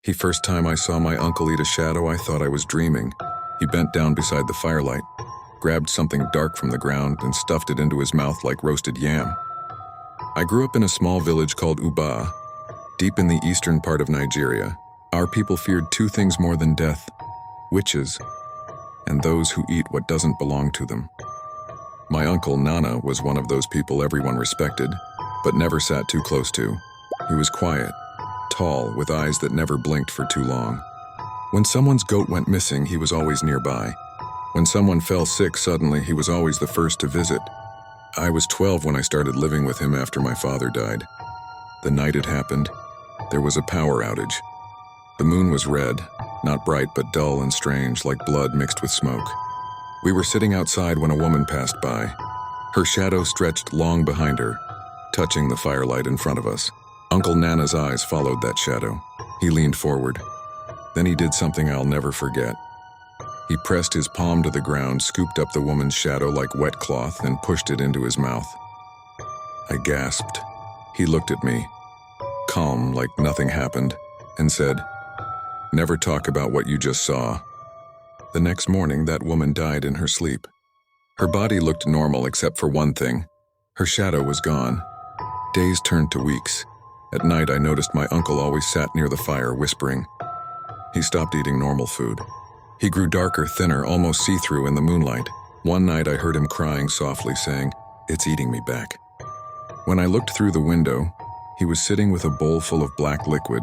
The first time I saw my uncle eat a shadow, I thought I was dreaming. He bent down beside the firelight, grabbed something dark from the ground, and stuffed it into his mouth like roasted yam. I grew up in a small village called Uba, deep in the eastern part of Nigeria. Our people feared two things more than death: witches and those who eat what doesn't belong to them. My uncle Nana was one of those people everyone respected, but never sat too close to. He was quiet, tall, with eyes that never blinked for too long. When someone's goat went missing, he was always nearby. When someone fell sick suddenly, he was always the first to visit. I was 12 when I started living with him after my father died. The night it happened, there was a power outage. The moon was red, not bright but dull and strange, like blood mixed with smoke. We were sitting outside when a woman passed by. Her shadow stretched long behind her, touching the firelight in front of us. Uncle Nana's eyes followed that shadow. He leaned forward. Then he did something I'll never forget. He pressed his palm to the ground, scooped up the woman's shadow like wet cloth, and pushed it into his mouth. I gasped. He looked at me, calm like nothing happened, and said, "Never talk about what you just saw." The next morning, that woman died in her sleep. Her body looked normal except for one thing. Her shadow was gone. Days turned to weeks. At night, I noticed my uncle always sat near the fire, whispering. He stopped eating normal food. He grew darker, thinner, almost see-through in the moonlight. One night, I heard him crying softly, saying, "It's eating me back." When I looked through the window, he was sitting with a bowl full of black liquid,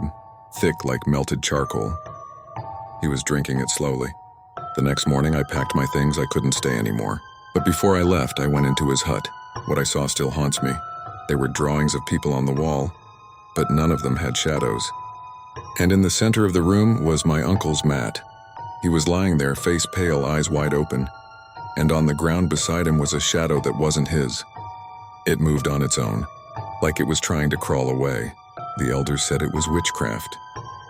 thick like melted charcoal. He was drinking it slowly. The next morning, I packed my things. I couldn't stay anymore. But before I left, I went into his hut. What I saw still haunts me. There were drawings of people on the wall, but none of them had shadows. And in the center of the room was my uncle's mat. He was lying there, face pale, eyes wide open, and on the ground beside him was a shadow that wasn't his. It moved on its own, like it was trying to crawl away. The elders said it was witchcraft.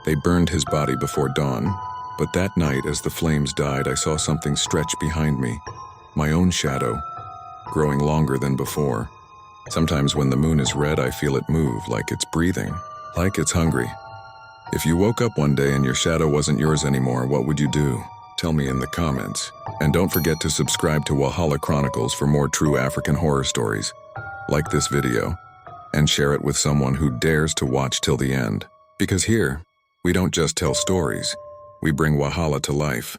They burned his body before dawn, but that night, as the flames died, I saw something stretch behind me, my own shadow, growing longer than before. Sometimes when the moon is red, I feel it move, like it's breathing, like it's hungry. If you woke up one day and your shadow wasn't yours anymore, what would you do? Tell me in the comments. And don't forget to subscribe to Wahala Chronicles for more true African horror stories. Like this video, and share it with someone who dares to watch till the end. Because here, we don't just tell stories, we bring Wahala to life.